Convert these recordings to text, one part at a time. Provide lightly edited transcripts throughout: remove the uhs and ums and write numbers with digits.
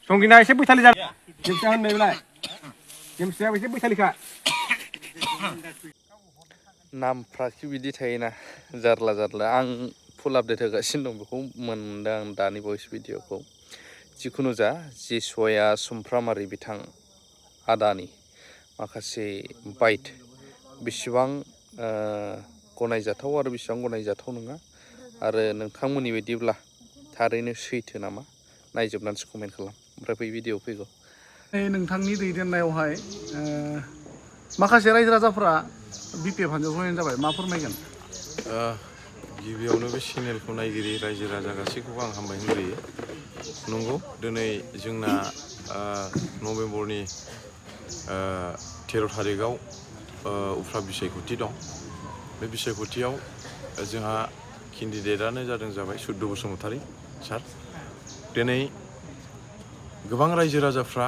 संगिना एसे बैसालि जा गेमसेया होनबायलाय गेमसेया एसे बैसालिखा नामफ्राखि बिदि थायोना जारला जारला आं फुल आपडेट होगासिनो दं बेखौ मोनदों आं दानि भइस भिडिअखौ जिखुनु जा जिसुआ सुमफ्रामारि बिथां आदानि माखासे बाइट बेसेबां गनायजाथाव आरो बेसेबां गनायजाथाव नङा आरो नोंथांमोननि बायदिब्ला थारैनो सैथो नामा नायजोबनानैसो कमेन्ट खालाम ओमफ्राय बै भिडिअ फैगौ नोंथांनि दैदेननायावहाय माखासे रायजो राजाफोरा बिपिएफ हानजायाव जयेन जाबाय मा फोरमायगोन गिबियावनो बे चेनेलखौ नायगिरि रायजो राजा गासैखौबो आं हामबाय होनग्रोयो नंगौ दिनै जोंना नभेम्बरनि 13 थारिखआव उफ्रा बिसायख'थि दं बे बिसायख'थियाव जोंहा केन्डिडेटआनो जाबाय सुद्ध बसुमतारी सार दिनै गोबां रायजो राजाफ्रा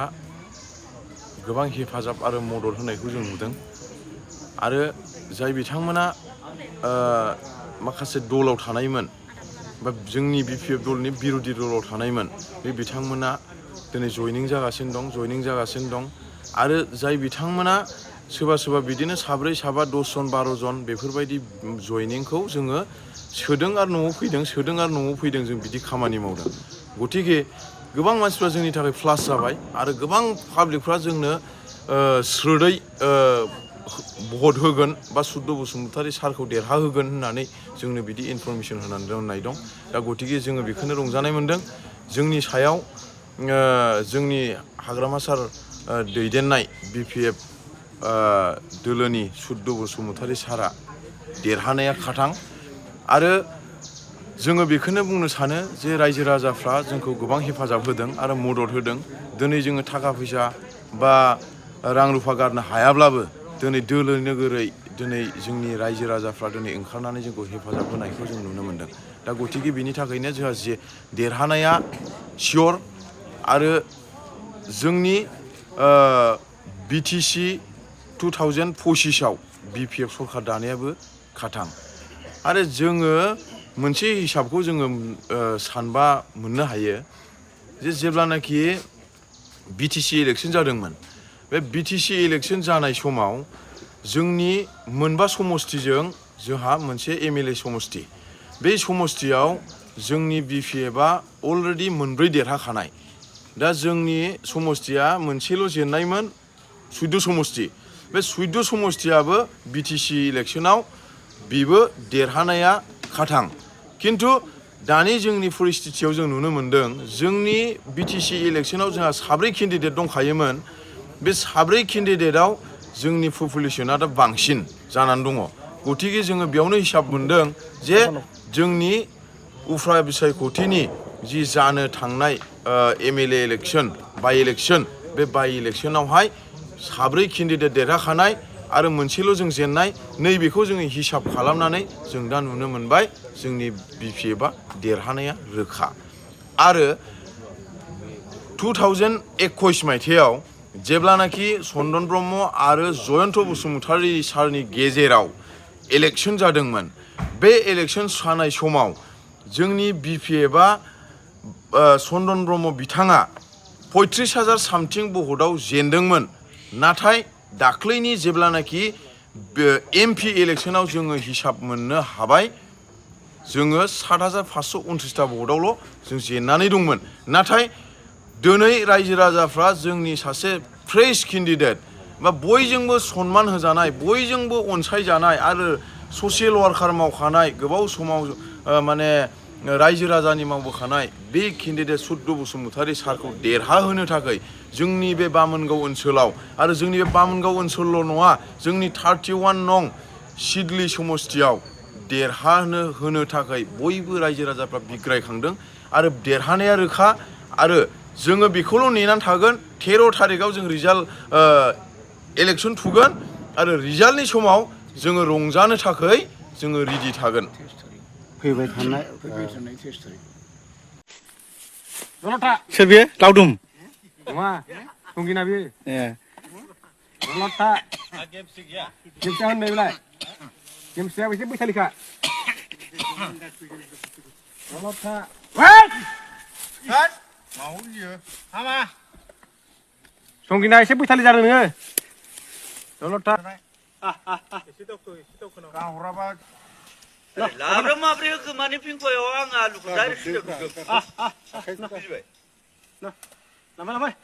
गोबां हेफाजाब आरो मदद होनायखौ जों नुदों आरो जाय बिथांमोना माखासे दलाव थानायमोन बा जोंनि बिपिएफ दलनि बिरोधि दलाव थानायमोन बे बिथांमोना दिनै जयनिं जागासिनो दं आरो जाय बिथांमोना सोरबा बिदिनो साब्रै साबा 10 जन 12 जन बेफोरबायदि जयनिंखौ जोङो सोदों आरो न'आव फैदों जों बिदि खामानि मावदों गतिके गोबां मानसिफ्रा जोंनि थाखाय प्लास जाबाय आरो गोबां पाब्लिकफ्रा जोंनो स्रोदै भट होगोन बा सुद्ध बसुमतारी सारखौ देरहाहोगोन होननानै जोंनो बिदि इनफरमेसन होनानै दोननाय दं दा गतिके जोङो बेखौनो रंजानाय मोनदों जोंनि सायाव जोंनि हाग्रामा सार दैदेननाय बिपिएफ दोलोनि सुद्ध बसुमतारी सारा देरहानाया खाथां आरो जोङो बेखौनो बुंनो सानो जे रायजो राजाफ्रा जोंखौ गोबां हेफाजाब होदों आरो मदद होदों दिनै जोङो थाखा फैसा बा रां रुफा गारनो हायाब्लाबो दिनै दोलो नोगोरै दिनै जोंनि रायजो राजाफ्रा दिनै ओंखारनानै जोंखौ हेफाजाब होनायखौ जों नुनो मोनदों दा गतिके बिनि थाखायनो जोंहा जे देरहानाया सियर आरो जोंनि बिटिसि 2025आव बिपिएफ सरकार दानायाबो खाथां आरो जोङो मोनसे हिसाबखौ जोङो सानबा मोननो हायो जे जेब्लानाखि बिटिसि इलेक्सन जादोंमोन बे बिटिसि इलेक्सन जानाय समाव जोंनि मोनबा समस्तिजों जोंहा मोनसे एमएलए समस्ति बे समस्तियाव जोंनि बिपिएफआ अलरेडि मोनब्रै देरहाखानाय दा जोंनि समस्तिया मोनसेल' जेननायमोन 14 समस्ति बे 14 समस्तियाबो बिटिसि इलेक्सनाव बेबो देरहानाया खाथां किन्तु दानि जोंनि परिस्थितियाव जों नुनो मोनदों जोंनि बिटिसि इलेक्सनाव जोंहा 3 केन्डिडेट दंखायोमोन बे 3 केन्डिडेटआव जोंनि पपुलेसना दा बांसिन जानानै दङ गतिके जोङो बेयावनो हिसाब मोनदों जे जोंनि उफ्रा बिसायख'थिनि जि जानो थांनाय एमएलए इलेक्सन बाइ इलेक्सन बे बाइ इलेक्सनावहाय 3 केन्डिडेट देरहाखानाय आरो मोनसेल' जों जेननाय नैबेखौ जोङो हिसाब खालामनानै जों दा नुनो मोनबाय जोंनि बिपिएफआ देरहानाया रोखा आरो 2021 मायथाइयाव जेब्लानाखि चन्दन ब्रह्म आरो जयन्त बसुमतारी सारनि गेजेराव इलेक्सन जादोंमोन बे इलेक्सन जानाय समाव जोंनि बिपिएफआ चन्दन ब्रह्म बिथाङा 35,000 सामथिं भटआव जेनदोंमोन नाथाय दाख्लैनि जेब्लानाखि एमपि इलेक्सनाव जोङो हिसाब मोननो हाबाय जोङो 7,529टा भटआवल' जों जेननानै दंमोन नाथाय दिनै रायजो राजाफ्रा जोंनि सासे फ्रेश केन्डिडेट बा बयजोंबो सनमान होजानाय बयजोंबो अनसायजानाय आरो ससियेल वार्कार मावखानाय गोबाव समाव माने रायजो राजानि मावबोखानाय बे केन्डिडेट सुद्ध बसुमतारी सारखौ देरहाहोनो थाखाय जोंनि बे बामोनगाव ओनसोलाव आरो जोंनि बे बामोनगाव ओनसोलल' नङा जोंनि 31 नं सिडली समस्तियाव होनो थाखाय बयबो रायजो राजाफ्रा बिग्रायखांदों आरो देरहानाया रोखा आरो जोङो बेखौल' नेनानै थागोन 13 थारिखआव जों रिजाल्ट इलेक्सन थुगोन आरो रिजाल्टनि समाव जोङो रंजानो थाखाय जोङो रेडि थागोन फैबाय थानाय सोर बेयो लावदुम नङा संगिना बे लथा गेमसेया होनबायलाय गेमसेया एसे बैसालिखा लथा संगिना एसे बैथालि जादों नोङो दलथा लाब्रा माब्रै होखोमानि पिंकयाव आं आलुखौ डाइरेक्ट सुदों लांबाय लांबाय